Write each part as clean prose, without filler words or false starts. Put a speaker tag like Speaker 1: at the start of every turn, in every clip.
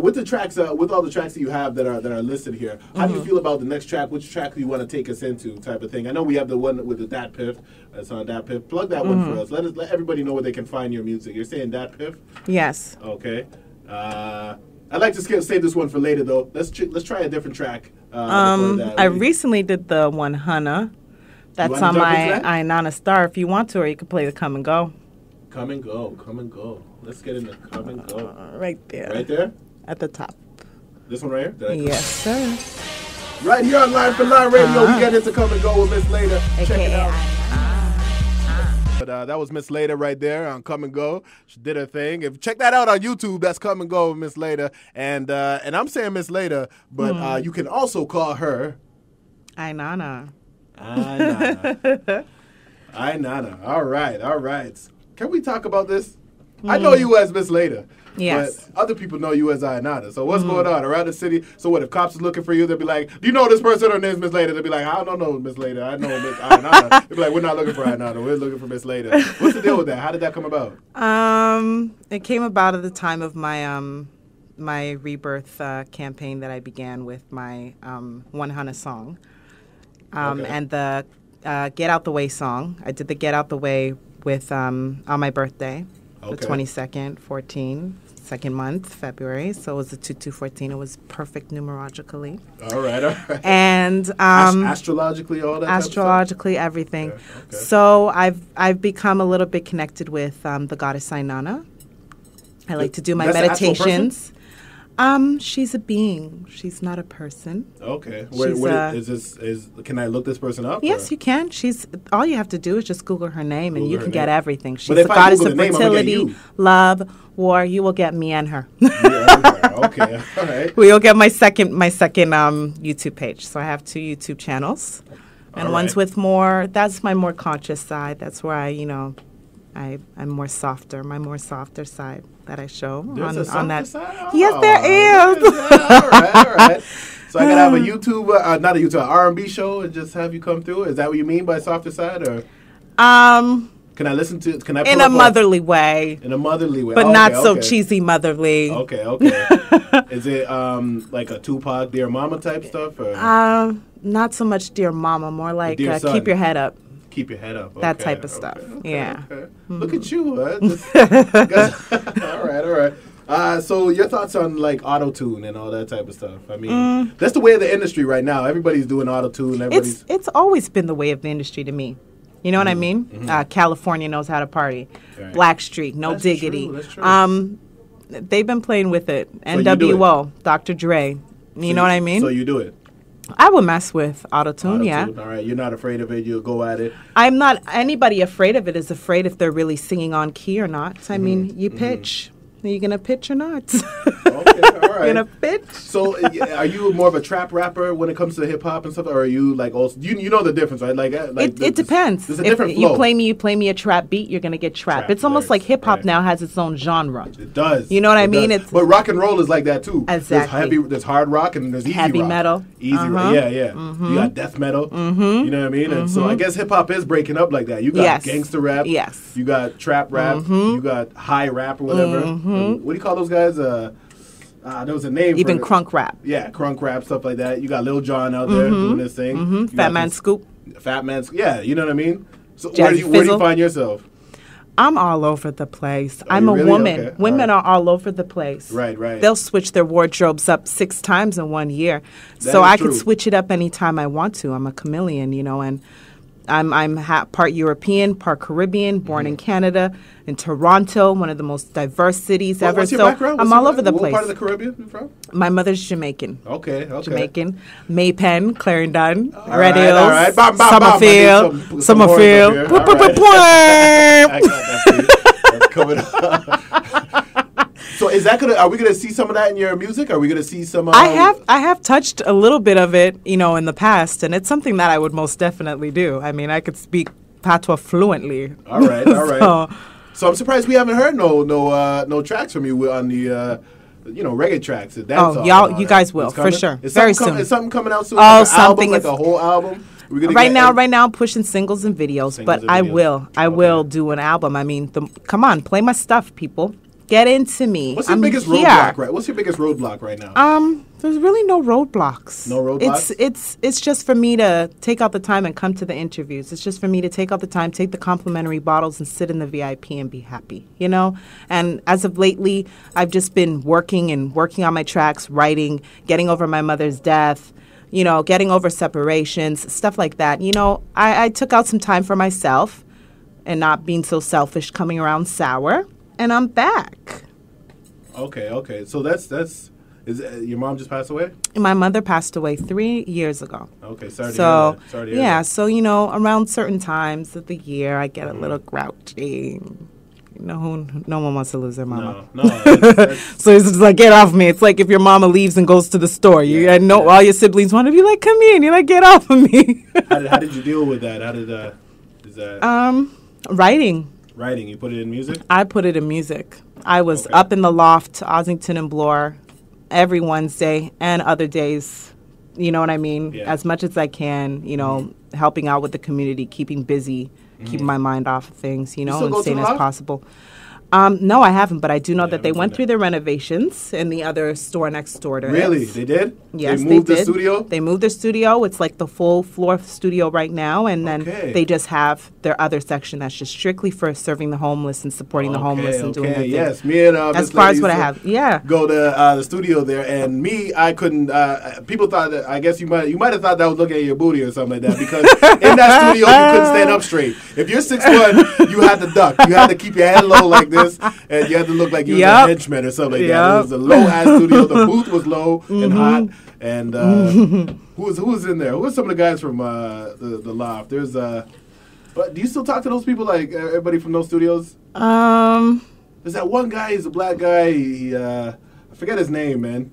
Speaker 1: with the tracks, with all the tracks that you have that are listed here, how do you feel about the next track? Which track do you want to take us into, type of thing? I know we have the one with the Dat Piff. That's on Dat Piff. Plug that one for us. Let everybody know where they can find your music. You're saying Dat Piff?
Speaker 2: Yes.
Speaker 1: Okay. I'd like to save this one for later, though. Let's try a different track.
Speaker 2: I recently did the one Hannah. That's on my Inanna Star. If you want to, or you can play the Come and Go.
Speaker 1: Come and Go. Come and Go. Let's get into Come and Go.
Speaker 2: Right there.
Speaker 1: Right there?
Speaker 2: At the top. This
Speaker 1: one right here?
Speaker 2: Yes, sir.
Speaker 1: Right here on Line for Line Radio, we get into Come and Go with Miss Layda. Check it out. But that was Miss Layda right there on Come and Go. She did her thing. Check that out on YouTube. That's Come and Go with Miss Layda. And I'm saying Miss Layda, but you can also call her
Speaker 2: Inanna.
Speaker 1: Inanna. All right. Can we talk about this? I know you as Miss Layda.
Speaker 2: Yes.
Speaker 1: But other people know you as Inanna. So what's going on around the city? So what if cops is looking for you? They'll be like, "Do you know this person?" Her name's Miss Layda. They'll be like, "I don't know Miss Layda. I know Miss Inanna." They'll be like, "We're not looking for Inanna. We're looking for Miss Layda." What's the deal with that? How did that come about?
Speaker 2: It came about at the time of my my rebirth campaign that I began with my One Hannah song, and the Get Out the Way song. I did the Get Out the Way with on my birthday, the 22nd, 14. Second month, February, so it was a 2214. It was perfect numerologically.
Speaker 1: All right.
Speaker 2: And
Speaker 1: astrologically, all that.
Speaker 2: Astrologically, everything. Okay. So I've become a little bit connected with the goddess Inanna. I like to do my meditations. She's a being. She's not a person.
Speaker 1: Okay. Can I look this person up?
Speaker 2: Yes, you can. All you have to do is just Google her name, and you can get everything. She's the goddess of fertility, love, war. You will get me and her.
Speaker 1: Okay. All right.
Speaker 2: We'll get my second YouTube page. So I have 2 YouTube channels, and one's with more. That's my more conscious side. That's where I'm more softer. My more softer side that I show on that.
Speaker 1: Side? Oh,
Speaker 2: yes, there is.
Speaker 1: All right. So I gotta have a YouTube, not a YouTube, an R&B show, and just have you come through. Is that what you mean by softer side, or? Can I listen to? Can I?
Speaker 2: In a motherly way.
Speaker 1: In a motherly way,
Speaker 2: but not so cheesy motherly.
Speaker 1: Okay. Is it like a Tupac, Dear Mama type stuff? Or?
Speaker 2: Not so much Dear Mama, more like Keep Your Head Up.
Speaker 1: Keep your head up.
Speaker 2: That type of stuff. Yeah.
Speaker 1: Look at you. All right. So your thoughts on like auto-tune and all that type of stuff? I mean, that's the way of the industry right now. Everybody's doing auto-tune.
Speaker 2: It's always been the way of the industry to me. You know what I mean? California knows how to party. Right. Blackstreet, no diggity.
Speaker 1: That's true.
Speaker 2: They've been playing with it. So NWO, Dr. Dre. You know what I mean?
Speaker 1: So you do it.
Speaker 2: I would mess with auto-tune, yeah.
Speaker 1: All right, you're not afraid of it. You'll go at it.
Speaker 2: I'm not. Anybody afraid of it is afraid if they're really singing on key or not. I mean, you pitch. Are you going to pitch or not?
Speaker 1: Okay, all right.
Speaker 2: You're going to pitch?
Speaker 1: So are you more of a trap rapper when it comes to hip-hop and stuff? Or are you like, also, you know the difference, right?
Speaker 2: It depends.
Speaker 1: There's a different flow.
Speaker 2: You play me a trap beat, you're going to get trap. It's almost like hip-hop now has its own genre.
Speaker 1: It does.
Speaker 2: You know what I mean?
Speaker 1: But rock and roll is like that, too.
Speaker 2: Exactly.
Speaker 1: There's hard rock and there's easy
Speaker 2: heavy
Speaker 1: rock.
Speaker 2: Metal.
Speaker 1: Easy rock. Yeah. You got death metal. You know what I mean? And so I guess hip-hop is breaking up like that. You got gangster rap.
Speaker 2: Yes.
Speaker 1: You got trap rap. You got high rap or whatever. What do you call those guys? There was a name
Speaker 2: even
Speaker 1: for
Speaker 2: crunk rap.
Speaker 1: Yeah, crunk rap, stuff like that. You got Lil Jon out there doing this thing.
Speaker 2: Fat Man Scoop.
Speaker 1: Yeah, you know what I mean? So
Speaker 2: where do
Speaker 1: you find yourself?
Speaker 2: I'm all over the place. I'm a woman. Okay. Women are all over the place.
Speaker 1: Right.
Speaker 2: They'll switch their wardrobes up 6 times in 1 year. So I can switch it up anytime I want to. I'm a chameleon, and I'm part European, part Caribbean, born in Canada, in Toronto, one of the most diverse cities ever.
Speaker 1: What's your background?
Speaker 2: I'm all over the place.
Speaker 1: What part of the Caribbean you from?
Speaker 2: My mother's Jamaican.
Speaker 1: Okay.
Speaker 2: Jamaican. Maypen, Clarendon,
Speaker 1: Red
Speaker 2: Hills,
Speaker 1: all right.
Speaker 2: Summerfield.
Speaker 1: Summerfield.
Speaker 2: I
Speaker 1: got that's coming up. So are we gonna see some of that in your music? Are we gonna see some?
Speaker 2: I have touched a little bit of it, in the past, and it's something that I would most definitely do. I mean, I could speak patois fluently.
Speaker 1: All right. So I'm surprised we haven't heard no tracks from you on the reggae tracks.
Speaker 2: You guys will for sure. Very soon.
Speaker 1: Is something coming out soon?
Speaker 2: Oh,
Speaker 1: something like a whole album.
Speaker 2: Right now I'm pushing singles and videos, but I will do an album. I mean, come on, play my stuff, people. Get into me.
Speaker 1: What's your
Speaker 2: I'm
Speaker 1: biggest
Speaker 2: here.
Speaker 1: roadblock? Right. What's your biggest roadblock right now?
Speaker 2: There's really no roadblocks.
Speaker 1: No roadblocks?
Speaker 2: It's just for me to take out the time and come to the interviews. It's just for me to take out the time, take the complimentary bottles and sit in the VIP and be happy, you know? And as of lately, I've just been working on my tracks, writing, getting over my mother's death, you know, getting over separations, stuff like that. You know, I took out some time for myself and not being so selfish, coming around sour, and I'm back.
Speaker 1: Okay. So that's your mom just passed away?
Speaker 2: My mother passed away 3 years ago.
Speaker 1: Okay, sorry to hear that. Sorry to hear that.
Speaker 2: So, you know, around certain times of the year, I get a little grouchy. You know, no one wants to lose their mama.
Speaker 1: No.
Speaker 2: So it's just like, get off me. It's like if your mama leaves and goes to the store. All your siblings want to be like, come here. And you're like, get off of me.
Speaker 1: How did you deal with that? How did, is that?
Speaker 2: Writing.
Speaker 1: Writing. You put it in music?
Speaker 2: I put it in music. I was up in the loft, Ossington and Bloor, every Wednesday and other days. You know what I mean?
Speaker 1: Yeah.
Speaker 2: As much as I can, you know, helping out with the community, keeping busy, keeping my mind off of things, you know, and staying as possible. No, I haven't, but I do know that they went through the renovations in the other store next door to
Speaker 1: Really? They did?
Speaker 2: Yes,
Speaker 1: they moved the studio?
Speaker 2: They moved the studio. It's like the full floor studio right now, and then they just have their other section that's just strictly for serving the homeless and supporting the homeless and doing their thing.
Speaker 1: Yes, me and
Speaker 2: as far as what I have,
Speaker 1: go to the studio there, and me, I couldn't. People thought that. I guess you might have thought that I was looking at your booty or something like that, because in that studio you couldn't stand up straight. If you're 6'1", you had to duck. You had to keep your head low like this, and you had to look like you were a henchman or something like that. It was a low ass studio. The booth was low and hot. And who was in there? Who was some of the guys from the loft? There's but do you still talk to those people, like everybody from those studios? There's that one guy. He's a black guy. He I forget his name, man.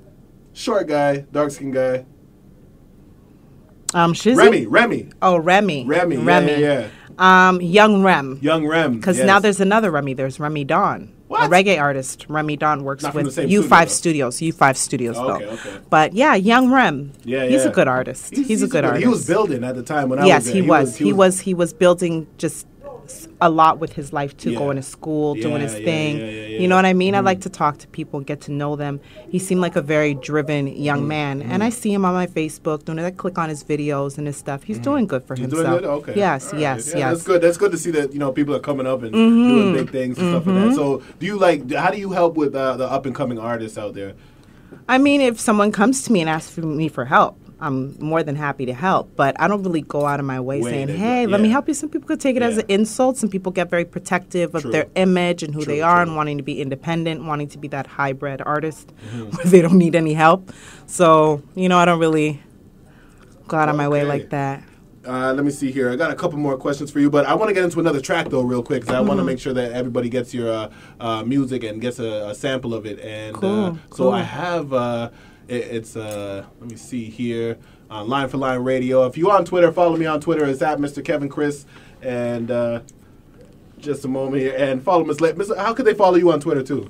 Speaker 1: Short guy, dark skinned guy.
Speaker 2: Shizzy?
Speaker 1: Remy.
Speaker 2: Oh, Remy.
Speaker 1: Yeah.
Speaker 2: Young Rem.
Speaker 1: Because
Speaker 2: now there's another Remy. There's Remy Dawn.
Speaker 1: What?
Speaker 2: A reggae artist. Remy Dawn works
Speaker 1: Not
Speaker 2: with
Speaker 1: U5
Speaker 2: Studios. U5 Studios, though.
Speaker 1: Okay.
Speaker 2: But yeah, Young Rem.
Speaker 1: Yeah,
Speaker 2: he's a good artist. He's a good artist.
Speaker 1: He was building at the time when I was there.
Speaker 2: He was building just a lot with his life too, going to school, doing his thing. You know what I mean? I like to talk to people and get to know them. He seemed like a very driven young man, and I see him on my Facebook. When I click on his videos and his stuff, he's doing good for himself.
Speaker 1: Doing good? Okay.
Speaker 2: Yes.
Speaker 1: That's good. That's good to see that people are coming up and doing big things and stuff like that. So, how do you help with the up and coming artists out there?
Speaker 2: I mean, if someone comes to me and asks me for help, I'm more than happy to help, but I don't really go out of my way saying, hey, let me help you. Some people could take it as an insult. Some people get very protective of their image and who they are and wanting to be independent, wanting to be that hybrid artist where they don't need any help. So, you know, I don't really go out of my way like that.
Speaker 1: Let me see here. I got a couple more questions for you, but I want to get into another track, though, real quick, because I want to make sure that everybody gets your music and gets a sample of it. And so I have... It's let me see here, Line for Line Radio. If you're on Twitter, follow me on Twitter. It's at Mr. Kevin Chris. And just a moment here. And follow Miss Layda. How could they follow you on Twitter, too?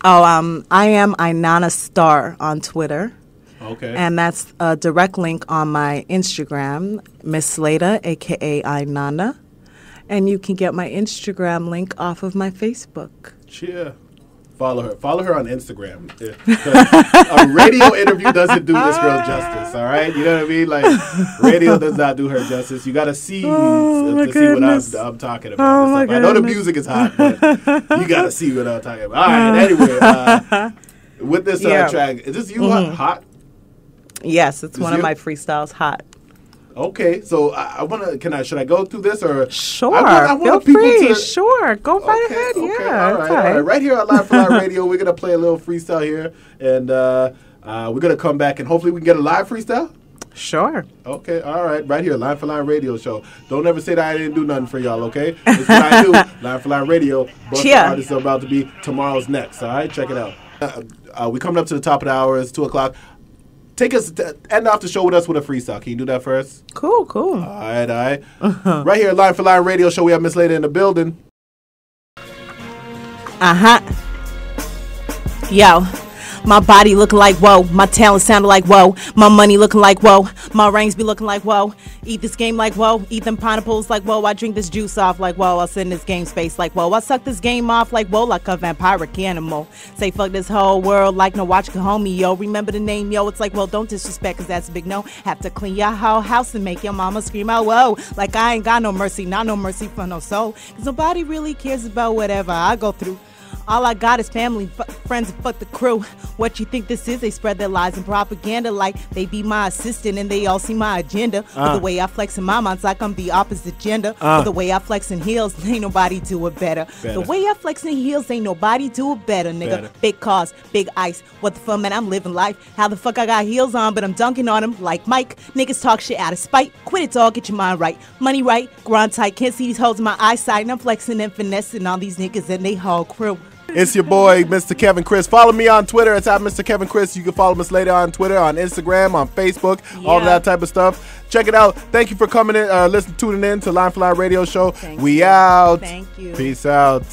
Speaker 2: Oh, I am Inanna Star on Twitter.
Speaker 1: Okay.
Speaker 2: And that's a direct link on my Instagram, Miss Layda a.k.a Inanna. And you can get my Instagram link off of my Facebook.
Speaker 1: Cheer. Follow her on Instagram. A radio interview doesn't do this girl justice, all right? You know what I mean? Like, radio does not do her justice. You got to see see what I'm talking about. I know the music is hot, but you got to see what I'm talking about. All right, anyway, with this track, is this you hot?
Speaker 2: Yes, it's one of my freestyles, Hot.
Speaker 1: Okay, so I want to. Should I go through this or?
Speaker 2: Sure, I feel free. Sure, go right ahead.
Speaker 1: All right. Right here on Live for Live Radio, we're gonna play a little freestyle here, and we're gonna come back and hopefully we can get a live freestyle.
Speaker 2: Sure.
Speaker 1: Okay, all right. Right here, Line for Line Radio Show. Don't ever say that I didn't do nothing for y'all, okay? This is what I do. Line for Line Radio. Both the artists are about to be tomorrow's next. All right, check it out. We're coming up to the top of the hour. It's 2:00. Take us, end off the show with us with a freestyle. Can you do that for us?
Speaker 2: Cool.
Speaker 1: All right. Right here, Line for Line Radio Show. We have Miss Layda in the building.
Speaker 2: Yo. My body looking like whoa. My talent sounded like whoa. My money looking like whoa. My rings be looking like whoa. Eat this game like whoa. Eat them pineapples like whoa. I drink this juice off like whoa. I'll send this game space like whoa. I suck this game off like whoa, like a vampiric animal. Say fuck this whole world like no watch a homie, yo. Remember the name, yo. It's like, well, don't disrespect, cause that's a big no. Have to clean your whole house and make your mama scream out whoa. Like I ain't got no mercy, not no mercy for no soul. Cause nobody really cares about whatever I go through. All I got is family, friends, and fuck the crew. What you think this is? They spread their lies and propaganda like they be my assistant and they all see my agenda. But the way I flex in my mind's like I'm the opposite gender. But the way I flex in heels, ain't nobody do it better. The way I flex in heels, ain't nobody do it better, nigga. Big cars, big ice. What the fuck, man? I'm living life. How the fuck I got heels on, but I'm dunking on them like Mike. Niggas talk shit out of spite. Quit it, dog. Get your mind right. Money right, grind tight. Can't see these hoes in my eyesight. And I'm flexing and finessing all these niggas and they whole crew.
Speaker 1: It's your boy, Mr. Kevin Chris. Follow me on Twitter. It's at Mr. Kevin Chris. You can follow Miss Layda on Twitter, on Instagram, on Facebook, all of that type of stuff. Check it out. Thank you for coming in, tuning in to Line for Line Radio Show.
Speaker 2: Thank
Speaker 1: we
Speaker 2: you.
Speaker 1: out.
Speaker 2: Thank you.
Speaker 1: Peace out.